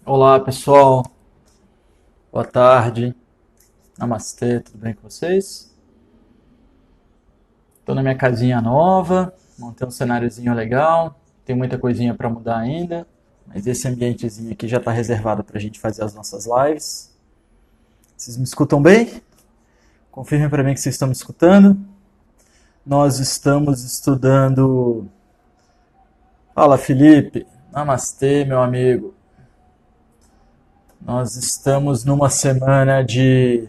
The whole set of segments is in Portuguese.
Olá pessoal, boa tarde, namastê, tudo bem com vocês? Estou na minha casinha nova, montei um cenáriozinho legal, tem muita coisinha para mudar ainda, mas esse ambientezinho aqui já está reservado para a gente fazer as nossas lives. Vocês me escutam bem? Confirmem para mim que vocês estão me escutando. Nós estamos estudando. Fala Felipe, namastê meu amigo. Nós estamos numa semana de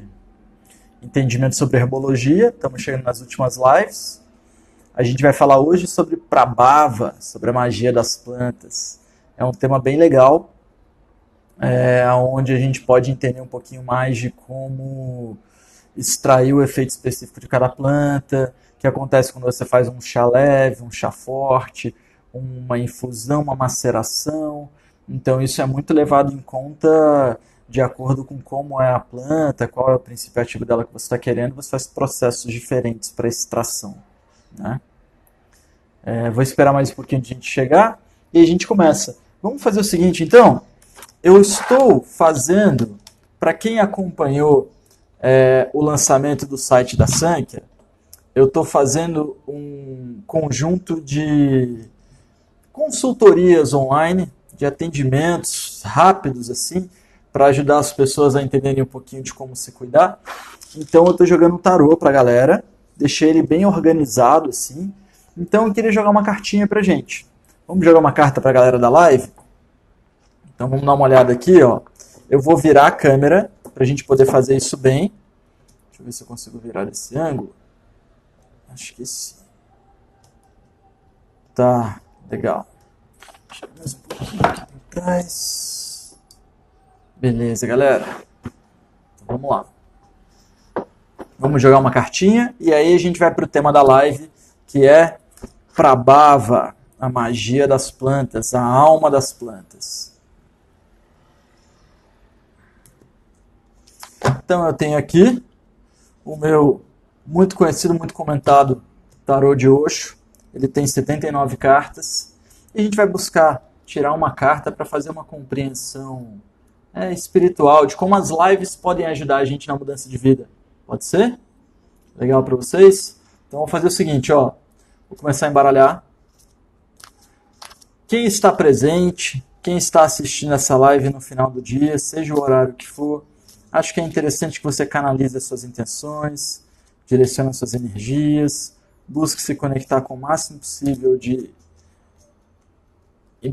entendimento sobre herbologia, estamos chegando nas últimas lives. A gente vai falar hoje sobre Prabhava, sobre a magia das plantas. É um tema bem legal, onde a gente pode entender um pouquinho mais de como extrair o efeito específico de cada planta, o que acontece quando você faz um chá leve, um chá forte, uma infusão, uma maceração. Então isso é muito levado em conta de acordo com como é a planta, qual é o princípio ativo dela que você está querendo, você faz processos diferentes para extração. Né? Vou esperar mais um pouquinho de gente chegar e a gente começa. Vamos fazer o seguinte então? Eu estou fazendo, para quem acompanhou o lançamento do site da Sankhya, eu estou fazendo um conjunto de consultorias online, de atendimentos rápidos assim, para ajudar as pessoas a entenderem um pouquinho de como se cuidar. Então eu estou jogando um tarô para a galera, deixei ele bem organizado assim. Então eu queria jogar uma cartinha pra gente. Vamos jogar uma carta para a galera da live? Então vamos dar uma olhada aqui, ó. Eu vou virar a câmera para a gente poder fazer isso bem. Deixa eu ver se eu consigo virar desse ângulo. Acho que sim. Tá, legal. Deixa eu mais um pouquinho aqui para trás. Beleza, galera. Então, vamos lá. Vamos jogar uma cartinha e aí a gente vai para o tema da live, que é Prabhava, a magia das plantas, a alma das plantas. Então eu tenho aqui o meu muito conhecido, muito comentado tarô de Osho. Ele tem 79 cartas. E a gente vai buscar tirar uma carta para fazer uma compreensão espiritual de como as lives podem ajudar a gente na mudança de vida. Pode ser? Legal para vocês? Então vou fazer o seguinte, ó. Vou começar a embaralhar. Quem está presente, quem está assistindo essa live no final do dia, seja o horário que for, acho que é interessante que você canalize as suas intenções, direcione as suas energias, busque se conectar com o máximo possível de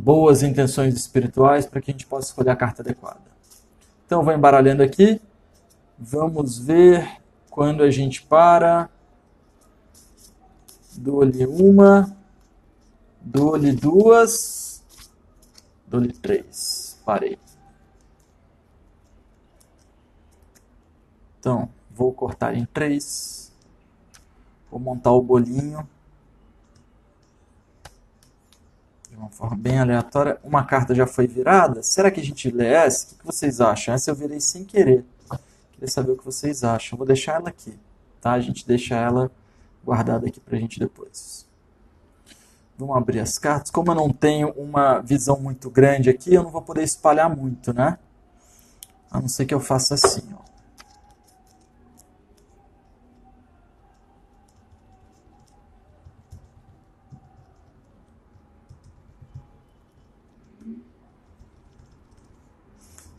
boas intenções espirituais para que a gente possa escolher a carta adequada. Então eu vou embaralhando aqui, vamos ver quando a gente para. Dou-lhe uma, dou-lhe duas, dou-lhe três. Parei. Então, vou cortar em três. Vou montar o bolinho. De uma forma bem aleatória. Uma carta já foi virada. Será que a gente lê essa? O que vocês acham? Essa eu virei sem querer. Queria saber o que vocês acham. Vou deixar ela aqui. Tá? A gente deixa ela guardada aqui pra gente depois. Vamos abrir as cartas. Como eu não tenho uma visão muito grande aqui, eu não vou poder espalhar muito, né? A não ser que eu faça assim, ó.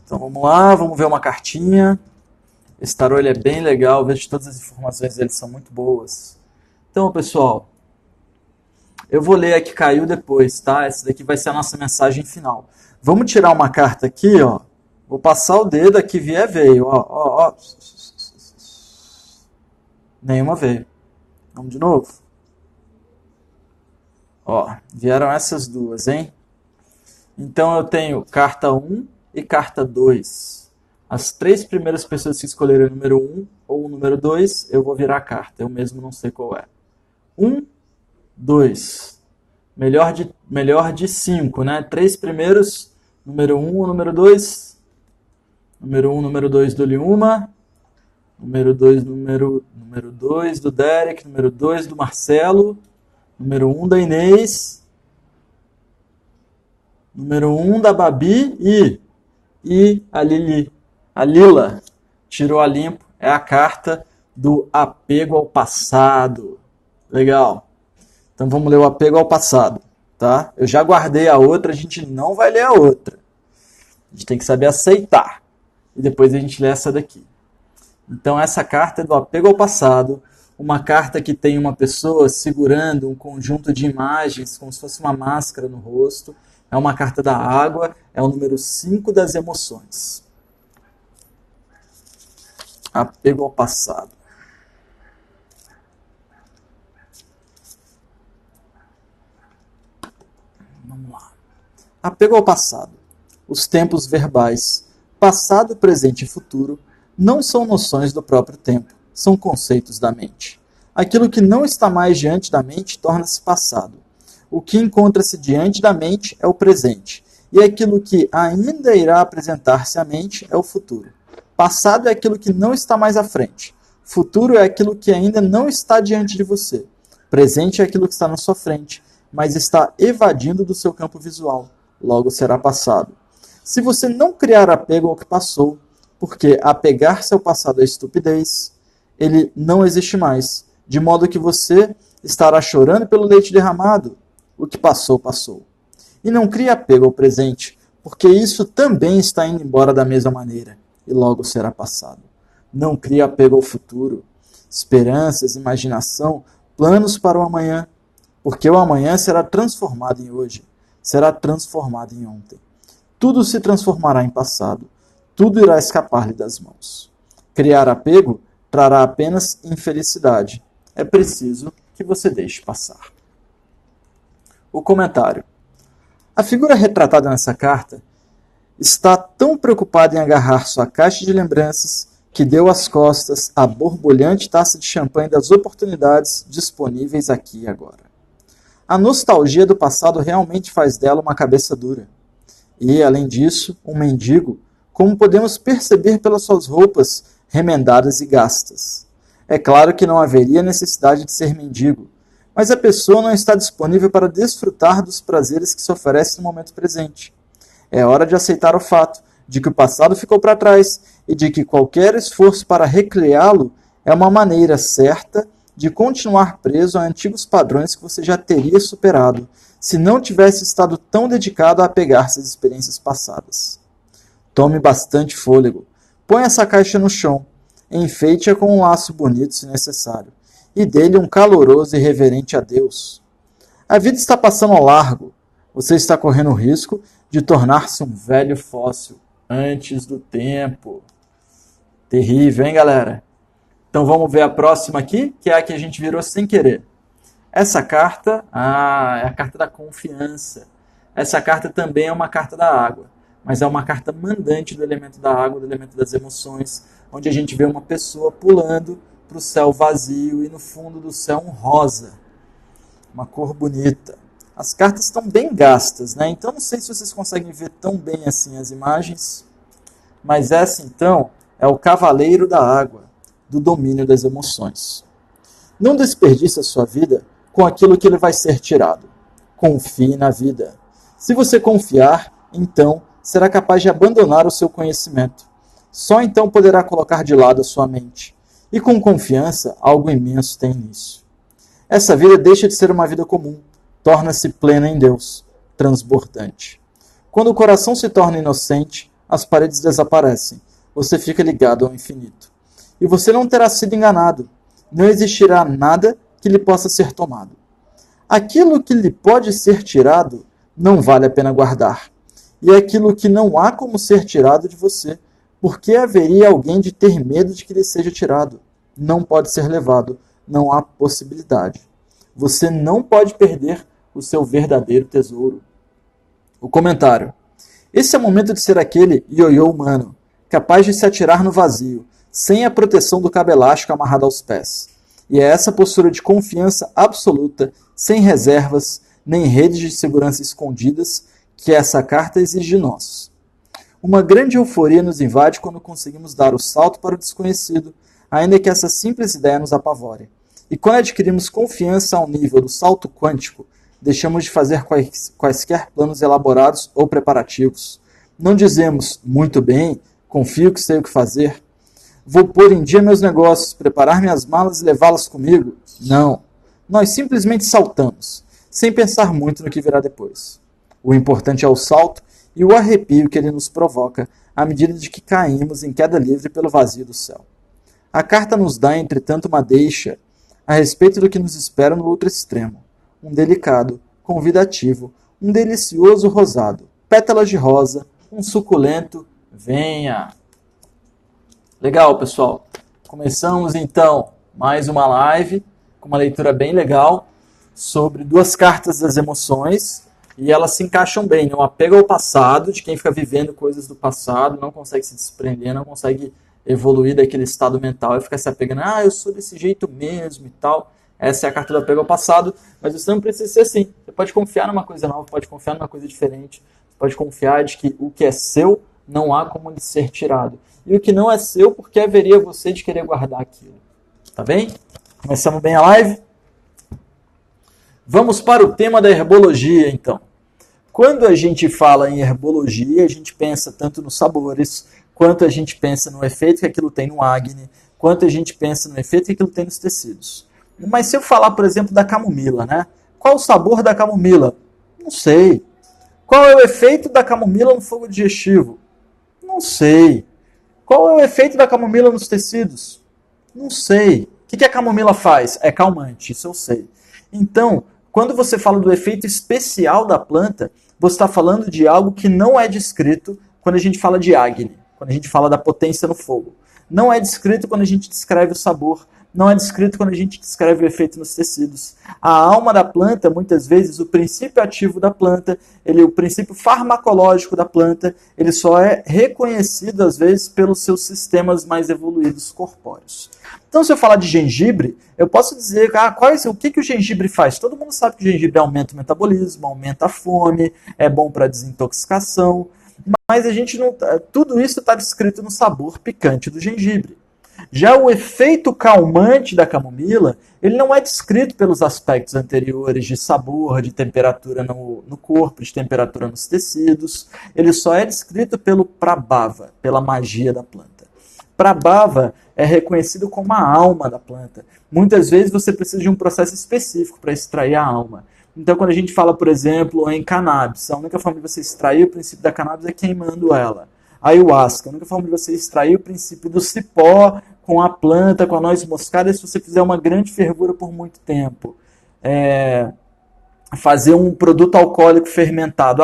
Então vamos lá, vamos ver uma cartinha. Esse tarô ele é bem legal, vejo que todas as informações dele são muito boas. Então, pessoal, eu vou ler a que caiu depois, tá? Essa daqui vai ser a nossa mensagem final. Vamos tirar uma carta aqui, ó. Vou passar o dedo, aqui vier veio, ó. Nenhuma veio. Vamos de novo? Ó, vieram essas duas, hein? Então eu tenho carta 1 e carta 2. As três primeiras pessoas que escolherem o número 1 ou o número 2, eu vou virar a carta. Eu mesmo não sei qual é. 1, 2. Melhor de 5, né? Três primeiros, número 1 ou número 2? Número 1, número 2 do Liuma. Número 2, número 2 do Derek. Número 2 do Marcelo. Número 1 da Inês. Número 1 da Babi e E a Lila tirou a limpo, é a carta do apego ao passado. Legal. Então vamos ler o apego ao passado, tá? Eu já guardei a outra, a gente não vai ler a outra. A gente tem que saber aceitar. E depois a gente lê essa daqui. Então essa carta é do apego ao passado, uma carta que tem uma pessoa segurando um conjunto de imagens, como se fosse uma máscara no rosto. É uma carta da água, é o número 5 das emoções. Apego ao passado. Vamos lá. Apego ao passado. Os tempos verbais, passado, presente e futuro, não são noções do próprio tempo, são conceitos da mente. Aquilo que não está mais diante da mente torna-se passado. O que encontra-se diante da mente é o presente, e aquilo que ainda irá apresentar-se à mente é o futuro. Passado é aquilo que não está mais à frente. Futuro é aquilo que ainda não está diante de você. Presente é aquilo que está na sua frente, mas está evadindo do seu campo visual. Logo será passado. Se você não criar apego ao que passou, porque apegar-se ao passado é estupidez, ele não existe mais, de modo que você estará chorando pelo leite derramado. O que passou, passou. E não crie apego ao presente, porque isso também está indo embora da mesma maneira, e logo será passado. Não crie apego ao futuro, esperanças, imaginação, planos para o amanhã, porque o amanhã será transformado em hoje, será transformado em ontem. Tudo se transformará em passado, tudo irá escapar-lhe das mãos. Criar apego trará apenas infelicidade. É preciso que você deixe passar. O comentário. A figura retratada nessa carta está tão preocupada em agarrar sua caixa de lembranças que deu as costas à borbulhante taça de champanhe das oportunidades disponíveis aqui e agora. A nostalgia do passado realmente faz dela uma cabeça dura. E, além disso, um mendigo, como podemos perceber pelas suas roupas remendadas e gastas. É claro que não haveria necessidade de ser mendigo, mas a pessoa não está disponível para desfrutar dos prazeres que se oferecem no momento presente. É hora de aceitar o fato de que o passado ficou para trás e de que qualquer esforço para recriá-lo é uma maneira certa de continuar preso a antigos padrões que você já teria superado, se não tivesse estado tão dedicado a apegar-se às experiências passadas. Tome bastante fôlego. Põe essa caixa no chão. Enfeite-a com um laço bonito, se necessário. E dê-lhe um caloroso e reverente adeus. A vida está passando ao largo. Você está correndo o risco de tornar-se um velho fóssil antes do tempo. Terrível, hein, galera? Então vamos ver a próxima aqui, que é a que a gente virou sem querer. Essa carta, é a carta da confiança. Essa carta também é uma carta da água, mas é uma carta mandante do elemento da água, do elemento das emoções, onde a gente vê uma pessoa pulando para o céu vazio e no fundo do céu um rosa, uma cor bonita. As cartas estão bem gastas, né? Então não sei se vocês conseguem ver tão bem assim as imagens, mas essa então é o Cavaleiro da Água, do domínio das emoções. Não desperdice a sua vida com aquilo que lhe vai ser tirado. Confie na vida. Se você confiar, então será capaz de abandonar o seu conhecimento. Só então poderá colocar de lado a sua mente. E com confiança, algo imenso tem início. Essa vida deixa de ser uma vida comum, torna-se plena em Deus, transbordante. Quando o coração se torna inocente, as paredes desaparecem, você fica ligado ao infinito. E você não terá sido enganado, não existirá nada que lhe possa ser tomado. Aquilo que lhe pode ser tirado, não vale a pena guardar. E aquilo que não há como ser tirado de você, por que haveria alguém de ter medo de que lhe seja tirado? Não pode ser levado, não há possibilidade. Você não pode perder o seu verdadeiro tesouro. O comentário. Esse é o momento de ser aquele ioiô humano, capaz de se atirar no vazio, sem a proteção do cabo elástico amarrado aos pés. E é essa postura de confiança absoluta, sem reservas, nem redes de segurança escondidas, que essa carta exige de nós. Uma grande euforia nos invade quando conseguimos dar o salto para o desconhecido, ainda que essa simples ideia nos apavore. E quando adquirimos confiança ao nível do salto quântico, deixamos de fazer quaisquer planos elaborados ou preparativos. Não dizemos, muito bem, confio que sei o que fazer. Vou pôr em dia meus negócios, preparar minhas malas e levá-las comigo. Não. Nós simplesmente saltamos, sem pensar muito no que virá depois. O importante é o salto e o arrepio que ele nos provoca à medida de que caímos em queda livre pelo vazio do céu. A carta nos dá, entretanto, uma deixa a respeito do que nos espera no outro extremo. Um delicado, convidativo, um delicioso rosado, pétalas de rosa, um suculento venha. Legal, pessoal. Começamos, então, mais uma live com uma leitura bem legal sobre duas cartas das emoções e elas se encaixam bem. Um apego ao passado, de quem fica vivendo coisas do passado, não consegue se desprender, não consegue evoluir daquele estado mental e fica se apegando, eu sou desse jeito mesmo e tal. Essa é a carta do apego ao passado, mas você não precisa ser assim. Você pode confiar numa coisa nova, pode confiar numa coisa diferente, você pode confiar de que o que é seu não há como lhe ser tirado. E o que não é seu, porque haveria você de querer guardar aquilo. Tá bem? Começamos bem a live? Vamos para o tema da herbologia, então. Quando a gente fala em herbologia, a gente pensa tanto nos sabores, quanto a gente pensa no efeito que aquilo tem no acne, quanto a gente pensa no efeito que aquilo tem nos tecidos. Mas se eu falar, por exemplo, da camomila, né? Qual o sabor da camomila? Não sei. Qual é o efeito da camomila no fogo digestivo? Não sei. Qual é o efeito da camomila nos tecidos? Não sei. O que a camomila faz? É calmante, isso eu sei. Então, quando você fala do efeito especial da planta, você está falando de algo que não é descrito quando a gente fala de acne, quando a gente fala da potência no fogo. Não é descrito quando a gente descreve o sabor. Não é descrito quando a gente descreve o efeito nos tecidos. A alma da planta, muitas vezes, o princípio ativo da planta, o princípio farmacológico da planta, ele só é reconhecido, às vezes, pelos seus sistemas mais evoluídos corpóreos. Então, se eu falar de gengibre, eu posso dizer o que o gengibre faz. Todo mundo sabe que o gengibre aumenta o metabolismo, aumenta a fome, é bom para desintoxicação, mas a gente não, tudo isso está descrito no sabor picante do gengibre. Já o efeito calmante da camomila, ele não é descrito pelos aspectos anteriores de sabor, de temperatura no corpo, de temperatura nos tecidos. Ele só é descrito pelo Prabhava, pela magia da planta. Prabhava é reconhecido como a alma da planta. Muitas vezes você precisa de um processo específico para extrair a alma. Então, quando a gente fala, por exemplo, em cannabis, a única forma de você extrair o princípio da cannabis é queimando ela. Ayahuasca, a única forma de você extrair o princípio do cipó com a planta, com a noz moscada, é se você fizer uma grande fervura por muito tempo. Fazer um produto alcoólico fermentado.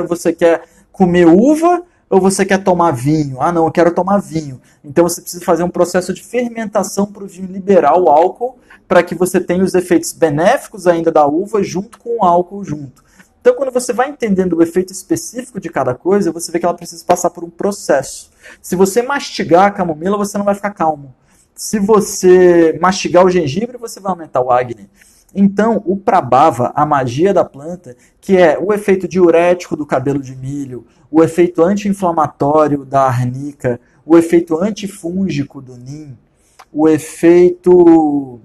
Você quer comer uva ou você quer tomar vinho? Não, eu quero tomar vinho. Então você precisa fazer um processo de fermentação para o vinho liberar o álcool, para que você tenha os efeitos benéficos ainda da uva junto com o álcool junto. Então, quando você vai entendendo o efeito específico de cada coisa, você vê que ela precisa passar por um processo. Se você mastigar a camomila, você não vai ficar calmo. Se você mastigar o gengibre, você vai aumentar o acne. Então, o Prabhava, a magia da planta, que é o efeito diurético do cabelo de milho, o efeito anti-inflamatório da arnica, o efeito antifúngico do nim, o efeito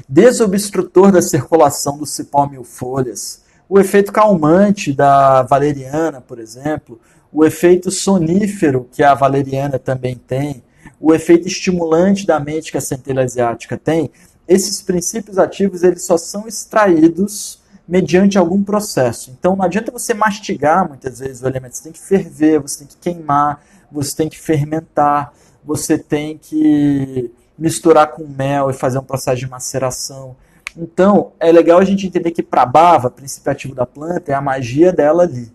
desobstrutor da circulação do cipó mil folhas, o efeito calmante da valeriana, por exemplo, o efeito sonífero que a valeriana também tem, o efeito estimulante da mente que a centelha asiática tem, esses princípios ativos eles só são extraídos mediante algum processo. Então não adianta você mastigar muitas vezes o elemento, você tem que ferver, você tem que queimar, você tem que fermentar, você tem que misturar com mel e fazer um processo de maceração. Então, é legal a gente entender que Prabhava, princípio ativo da planta, é a magia dela ali.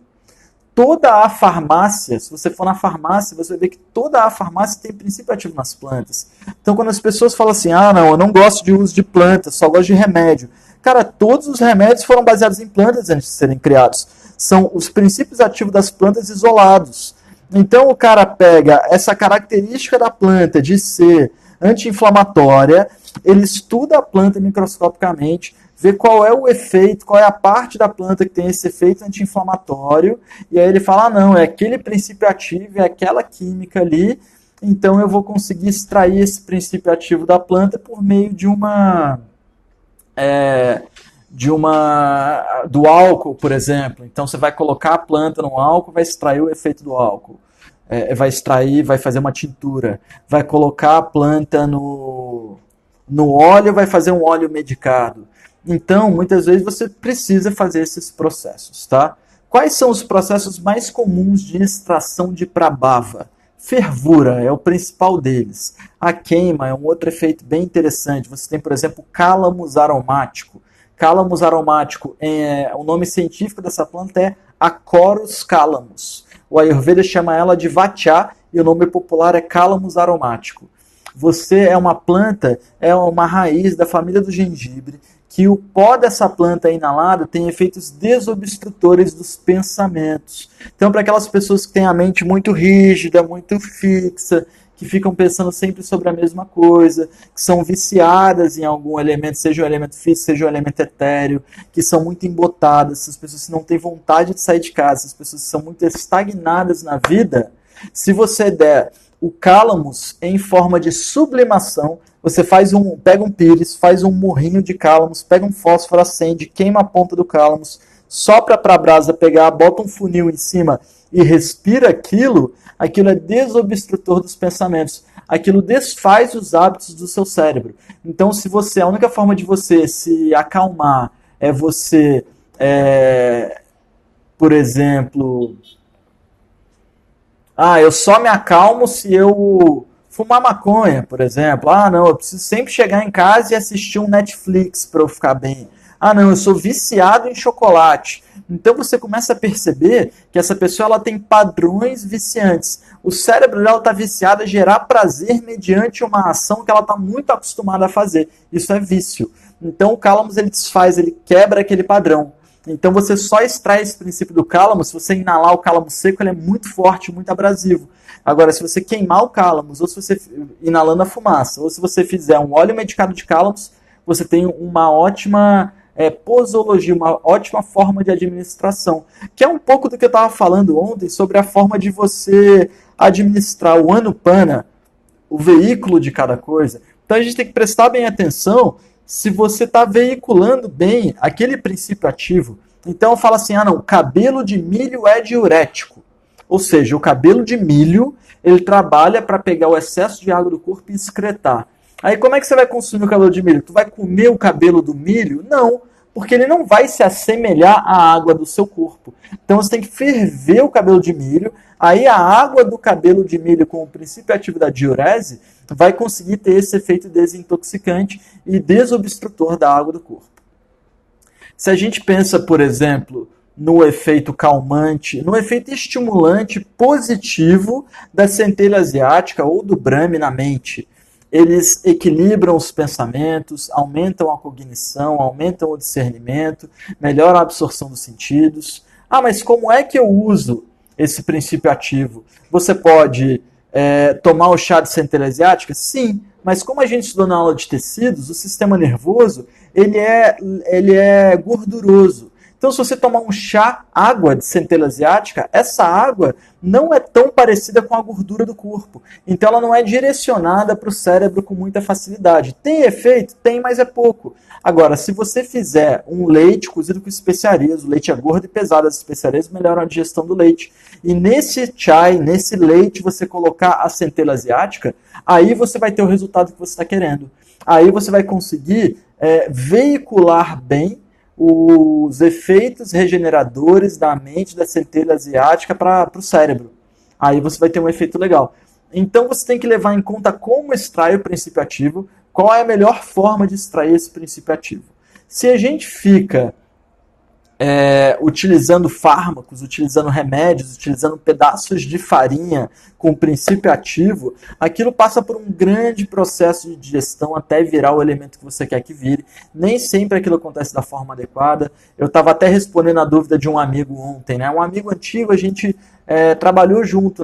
Toda a farmácia, se você for na farmácia, você vai ver que toda a farmácia tem princípio ativo nas plantas. Então, quando as pessoas falam assim, não, eu não gosto de uso de plantas, só gosto de remédio. Cara, todos os remédios foram baseados em plantas antes de serem criados. São os princípios ativos das plantas isolados. Então, o cara pega essa característica da planta de ser anti-inflamatória, ele estuda a planta microscopicamente, vê qual é o efeito, qual é a parte da planta que tem esse efeito anti-inflamatório, e aí ele fala, não, é aquele princípio ativo, é aquela química ali, então eu vou conseguir extrair esse princípio ativo da planta por meio de do álcool, por exemplo. Então você vai colocar a planta no álcool, vai extrair o efeito do álcool. Vai extrair, vai fazer uma tintura. Vai colocar a planta no óleo, vai fazer um óleo medicado. Então, muitas vezes você precisa fazer esses processos, tá? Quais são os processos mais comuns de extração de prabhava? Fervura é o principal deles. A queima é um outro efeito bem interessante. Você tem, por exemplo, cálamos aromático. Cálamos aromático, o nome científico dessa planta é Acorus calamus. O Ayurveda chama ela de Vatcha e o nome popular é cálamos aromático. Você é uma planta, é uma raiz da família do gengibre, que o pó dessa planta inalado tem efeitos desobstrutores dos pensamentos. Então, para aquelas pessoas que têm a mente muito rígida, muito fixa, que ficam pensando sempre sobre a mesma coisa, que são viciadas em algum elemento, seja um elemento físico, seja um elemento etéreo, que são muito embotadas, essas pessoas que não têm vontade de sair de casa, essas pessoas que são muito estagnadas na vida, se você der o cálamos em forma de sublimação, você pega um pires, faz um morrinho de cálamos, pega um fósforo, acende, queima a ponta do cálamos, sopra para a brasa pegar, bota um funil em cima e respira aquilo é desobstrutor dos pensamentos. Aquilo desfaz os hábitos do seu cérebro. Então, a única forma de você se acalmar é você, por exemplo, eu só me acalmo se eu fumar maconha, por exemplo. Não, eu preciso sempre chegar em casa e assistir um Netflix para eu ficar bem. Não, eu sou viciado em chocolate. Então você começa a perceber que essa pessoa ela tem padrões viciantes. O cérebro dela está viciado a gerar prazer mediante uma ação que ela está muito acostumada a fazer. Isso é vício. Então o cálamos ele desfaz, ele quebra aquele padrão. Então você só extrai esse princípio do cálamo, se você inalar o cálamo seco, ele é muito forte, muito abrasivo. Agora, se você queimar o cálamos, ou se você inalando a fumaça, ou se você fizer um óleo medicado de cálamos, você tem uma ótima posologia, uma ótima forma de administração. Que é um pouco do que eu estava falando ontem sobre a forma de você administrar o Anupana, o veículo de cada coisa. Então a gente tem que prestar bem atenção se você está veiculando bem aquele princípio ativo. Então fala assim, não, o cabelo de milho é diurético. Ou seja, o cabelo de milho, ele trabalha para pegar o excesso de água do corpo e excretar. Aí como é que você vai consumir o cabelo de milho? Tu vai comer o cabelo do milho? Não, porque ele não vai se assemelhar à água do seu corpo. Então você tem que ferver o cabelo de milho, aí a água do cabelo de milho com o princípio ativo da diurese vai conseguir ter esse efeito desintoxicante e desobstrutor da água do corpo. Se a gente pensa, por exemplo, no efeito calmante, no efeito estimulante positivo da centelha asiática ou do Brahmi na mente, eles equilibram os pensamentos, aumentam a cognição, aumentam o discernimento, melhoram a absorção dos sentidos. Mas como é que eu uso esse princípio ativo? Você pode tomar o chá de centelha asiática? Sim, mas como a gente estudou na aula de tecidos, o sistema nervoso ele é gorduroso. Então, se você tomar um chá, água de centelha asiática, essa água não é tão parecida com a gordura do corpo. Então, ela não é direcionada para o cérebro com muita facilidade. Tem efeito? Tem, mas é pouco. Agora, se você fizer um leite cozido com especiarias, o leite é gordo e pesado, as especiarias melhoram a digestão do leite. E nesse chai, nesse leite, você colocar a centelha asiática, aí você vai ter o resultado que você está querendo. Aí você vai conseguir veicular bem os efeitos regeneradores da mente da centelha asiática para o cérebro. Aí você vai ter um efeito legal. Então você tem que levar em conta como extrai o princípio ativo, qual é a melhor forma de extrair esse princípio ativo. Se a gente fica utilizando fármacos, utilizando remédios, utilizando pedaços de farinha com princípio ativo, aquilo passa por um grande processo de digestão até virar o elemento que você quer que vire. Nem sempre aquilo acontece da forma adequada. Eu estava até respondendo a dúvida de um amigo ontem, né? Um amigo antigo, a gente trabalhou junto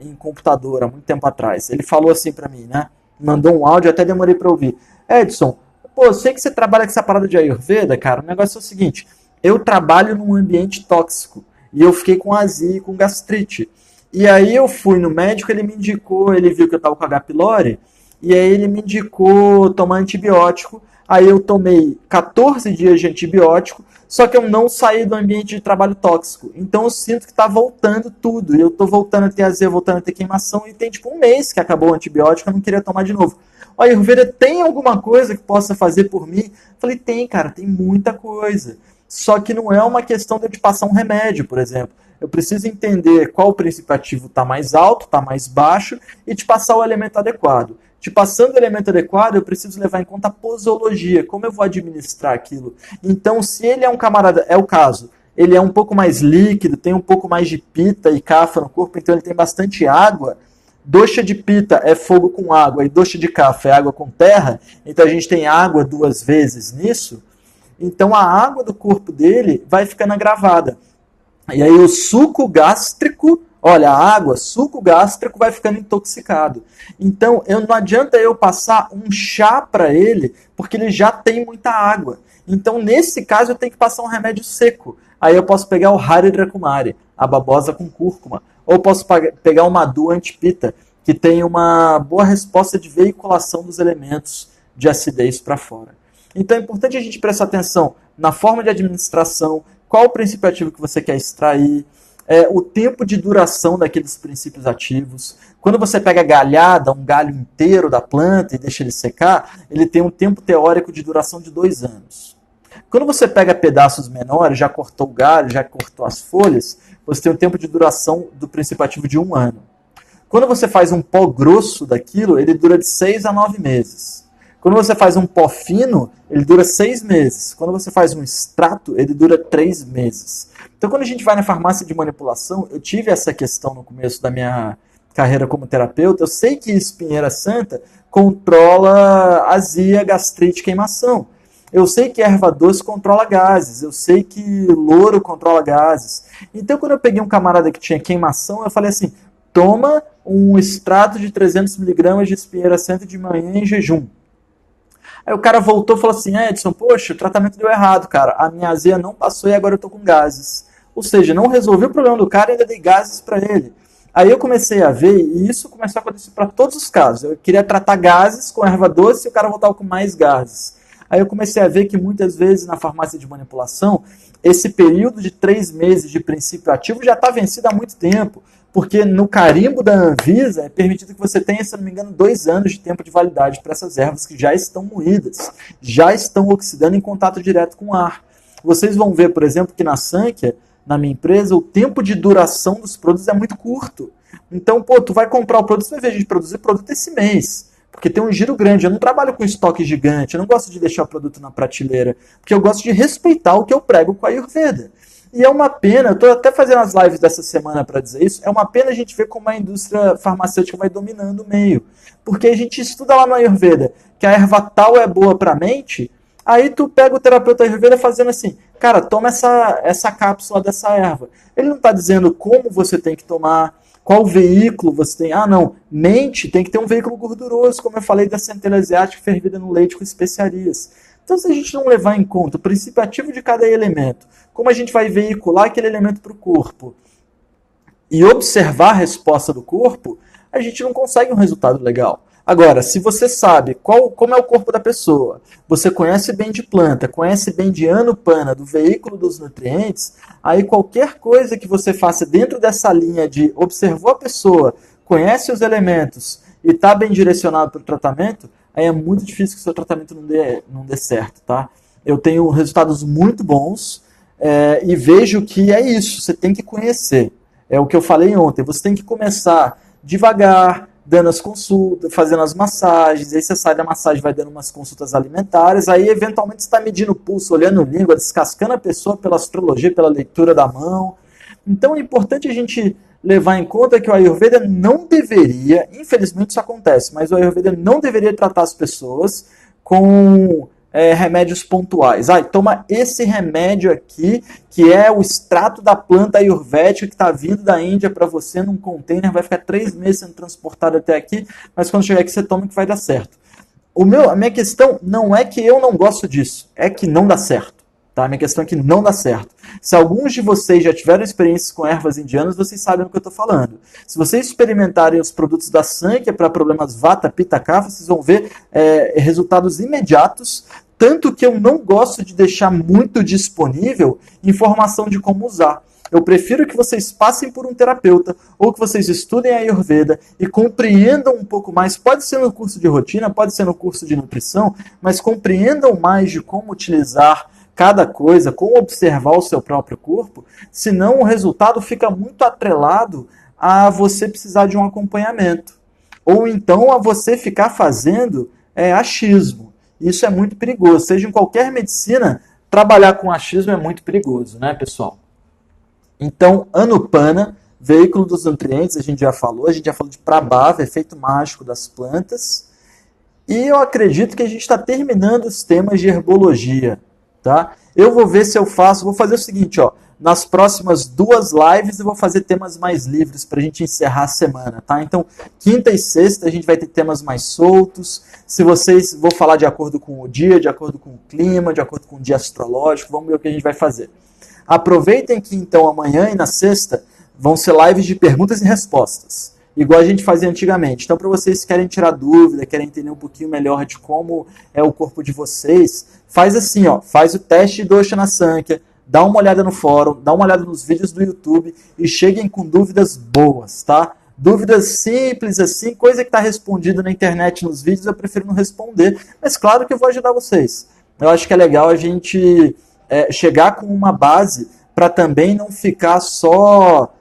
em computador há muito tempo atrás. Ele falou assim para mim, né? Mandou um áudio, até demorei para ouvir. Edson, eu sei que você trabalha com essa parada de Ayurveda, cara. O negócio é o seguinte: eu trabalho num ambiente tóxico e eu fiquei com azia e com gastrite. E aí eu fui no médico, ele me indicou, ele viu que eu estava com H. pylori, e aí ele me indicou tomar antibiótico. aí eu tomei 14 dias de antibiótico, só que eu não saí do ambiente de trabalho tóxico. Então eu sinto que está voltando tudo. E eu estou voltando a ter azia, voltando a ter queimação. E tem tipo um mês que acabou o antibiótico, eu não queria tomar de novo. Olha, Ayurveda, tem alguma coisa que possa fazer por mim? Falei, tem, cara, tem muita coisa. Só que não é uma questão de eu te passar um remédio, por exemplo. Eu preciso entender qual o princípio ativo está mais alto, está mais baixo, e te passar o elemento adequado. Te passando o elemento adequado, eu preciso levar em conta a posologia, como eu vou administrar aquilo. Então, se ele é um camarada, é o caso, ele é um pouco mais líquido, tem um pouco mais de pita e kapha no corpo, então ele tem bastante água. Dosha de pita é fogo com água e dosha de kapha é água com terra, então a gente tem água 2 vezes nisso. Então a água do corpo dele vai ficando agravada. E aí o suco gástrico, olha, a água, suco gástrico vai ficando intoxicado. Então, não adianta eu passar um chá para ele, porque ele já tem muita água. Então, nesse caso, eu tenho que passar um remédio seco. Aí eu posso pegar o Haridra Kumari, a babosa com cúrcuma. Ou posso pegar o Madhu Antipita, que tem uma boa resposta de veiculação dos elementos de acidez para fora. Então, é importante a gente prestar atenção na forma de administração, qual o princípio ativo que você quer extrair, o tempo de duração daqueles princípios ativos. Quando você pega a galhada, um galho inteiro da planta e deixa ele secar, ele tem um tempo teórico de duração de 2 anos. Quando você pega pedaços menores, já cortou o galho, já cortou as folhas, você tem um tempo de duração do princípio ativo de 1 ano. Quando você faz um pó grosso daquilo, ele dura de 6 a 9 meses. Quando você faz um pó fino, ele dura 6 meses. Quando você faz um extrato, ele dura 3 meses. Então, quando a gente vai na farmácia de manipulação, eu tive essa questão no começo da minha carreira como terapeuta. Eu sei que espinheira santa controla azia, gastrite, queimação. Eu sei que erva doce controla gases. Eu sei que louro controla gases. Então, quando eu peguei um camarada que tinha queimação, eu falei assim, toma um extrato de 300 mg de espinheira santa de manhã em jejum. Aí o cara voltou e falou assim, Edson, poxa, o tratamento deu errado, cara. A minha azia não passou e agora eu tô com gases. Ou seja, não resolvi o problema do cara e ainda dei gases para ele. Aí eu comecei a ver, e isso começou a acontecer para todos os casos. Eu queria tratar gases com erva doce e o cara voltava com mais gases. Aí eu comecei a ver que muitas vezes na farmácia de manipulação, esse período de 3 meses de princípio ativo já está vencido há muito tempo. Porque no carimbo da Anvisa é permitido que você tenha, se não me engano, 2 anos de tempo de validade para essas ervas que já estão moídas, já estão oxidando em contato direto com o ar. Vocês vão ver, por exemplo, que na Sankhya, na minha empresa, o tempo de duração dos produtos é muito curto. Então, tu vai comprar o produto, você vai ver a gente produzir produto esse mês. Porque tem um giro grande. Eu não trabalho com estoque gigante, eu não gosto de deixar o produto na prateleira, porque eu gosto de respeitar o que eu prego com a Ayurveda. E é uma pena, eu estou até fazendo as lives dessa semana para dizer isso, é uma pena a gente ver como a indústria farmacêutica vai dominando o meio. Porque a gente estuda lá no Ayurveda que a erva tal é boa para a mente, aí tu pega o terapeuta Ayurveda fazendo assim, cara, toma essa cápsula dessa erva. Ele não está dizendo como você tem que tomar, qual veículo você tem. Ah, não, mente tem que ter um veículo gorduroso, como eu falei da centelha asiática fervida no leite com especiarias. Então, se a gente não levar em conta o princípio ativo de cada elemento, como a gente vai veicular aquele elemento para o corpo e observar a resposta do corpo, a gente não consegue um resultado legal. Agora, se você sabe como é o corpo da pessoa, você conhece bem de planta, conhece bem de Anupana, do veículo dos nutrientes, aí qualquer coisa que você faça dentro dessa linha de observou a pessoa, conhece os elementos e está bem direcionado para o tratamento, aí é muito difícil que o seu tratamento não dê certo, tá? Eu tenho resultados muito bons e vejo que é isso, você tem que conhecer. É o que eu falei ontem, você tem que começar devagar, dando as consultas, fazendo as massagens, aí você sai da massagem, vai dando umas consultas alimentares, aí eventualmente você está medindo o pulso, olhando língua, descascando a pessoa pela astrologia, pela leitura da mão. Então é importante a gente levar em conta que o Ayurveda não deveria, infelizmente isso acontece, mas o Ayurveda não deveria tratar as pessoas com remédios pontuais. Toma esse remédio aqui, que é o extrato da planta ayurvédica que está vindo da Índia para você num container, vai ficar 3 meses sendo transportado até aqui, mas quando chegar aqui você toma que vai dar certo. A minha questão não é que eu não gosto disso, é que não dá certo. Tá? A minha questão é que não dá certo. Se alguns de vocês já tiveram experiências com ervas indianas, vocês sabem do que eu estou falando. Se vocês experimentarem os produtos da Sankhya para problemas Vata, Pitta, Kapha, vocês vão ver resultados imediatos, Tanto que eu não gosto de deixar muito disponível informação de como usar. Eu prefiro que vocês passem por um terapeuta ou que vocês estudem a Ayurveda e compreendam um pouco mais. Pode ser no curso de rotina, pode ser no curso de nutrição, mas compreendam mais de como utilizar cada coisa, como observar o seu próprio corpo, senão o resultado fica muito atrelado a você precisar de um acompanhamento. Ou então a você ficar fazendo achismo. Isso é muito perigoso. Seja em qualquer medicina, trabalhar com achismo é muito perigoso, né, pessoal? Então, Anupana, veículo dos nutrientes, a gente já falou de Prabhava, efeito mágico das plantas. E eu acredito que a gente está terminando os temas de herbologia, tá? Eu vou ver se eu vou fazer o seguinte, ó, nas próximas 2 lives eu vou fazer temas mais livres para a gente encerrar a semana, tá? Então, quinta e sexta a gente vai ter temas mais soltos. Se vocês, vou falar de acordo com o dia, de acordo com o clima, de acordo com o dia astrológico, vamos ver o que a gente vai fazer. Aproveitem que então amanhã e na sexta vão ser lives de perguntas e respostas, igual a gente fazia antigamente. Então, para vocês que querem tirar dúvida, querem entender um pouquinho melhor de como é o corpo de vocês, faz assim, ó, faz o teste de Doshana Sankhya, dá uma olhada no fórum, dá uma olhada nos vídeos do YouTube e cheguem com dúvidas boas, tá? Dúvidas simples assim, coisa que está respondida na internet, nos vídeos, eu prefiro não responder, mas claro que eu vou ajudar vocês. Eu acho que é legal a gente chegar com uma base para também não ficar só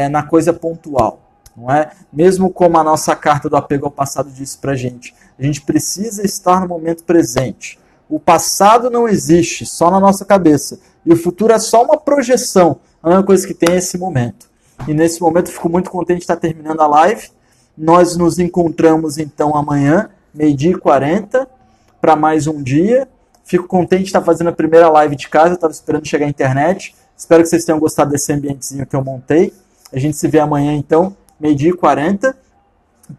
na coisa pontual. Não é? Mesmo como a nossa carta do apego ao passado disse pra gente, a gente precisa estar no momento presente. O passado não existe, só na nossa cabeça. E o futuro é só uma projeção. A única coisa que tem é esse momento. E nesse momento eu fico muito contente de estar terminando a live. Nós nos encontramos então amanhã, 12h40, para mais um dia. Fico contente de estar fazendo a primeira live de casa. Eu estava esperando chegar a internet. Espero que vocês tenham gostado desse ambientezinho que eu montei. A gente se vê amanhã então, 12h40.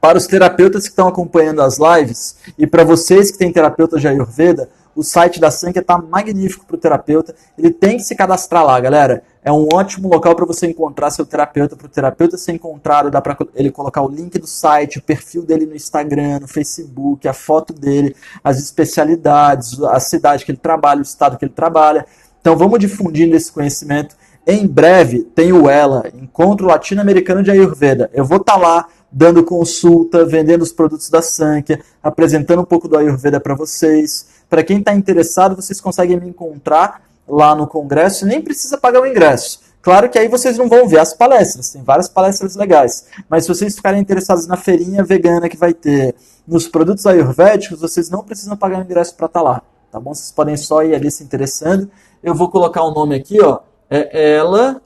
Para os terapeutas que estão acompanhando as lives e para vocês que têm terapeuta de Ayurveda, o site da Sankhya está magnífico para o terapeuta. Ele tem que se cadastrar lá, galera. É um ótimo local para você encontrar seu terapeuta. Para o terapeuta ser encontrado, dá para ele colocar o link do site, o perfil dele no Instagram, no Facebook, a foto dele, as especialidades, a cidade que ele trabalha, o estado que ele trabalha. Então vamos difundindo esse conhecimento. Em breve tem o ELA, Encontro Latino-Americano de Ayurveda. Eu vou estar lá dando consulta, vendendo os produtos da Sankhya, apresentando um pouco do Ayurveda para vocês. Para quem está interessado, vocês conseguem me encontrar lá no congresso e nem precisa pagar o ingresso. Claro que aí vocês não vão ver as palestras, tem várias palestras legais. Mas se vocês ficarem interessados na feirinha vegana que vai ter, nos produtos ayurvédicos, vocês não precisam pagar o ingresso para estar lá. Tá bom? Vocês podem só ir ali se interessando. Eu vou colocar o nome aqui, ó. É Ela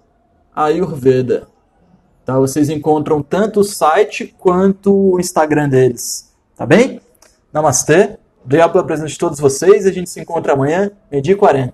Ayurveda. Tá? Vocês encontram tanto o site quanto o Instagram deles. Tá bem? Namastê. Obrigado pela presença de todos vocês. A gente se encontra amanhã, 12h40.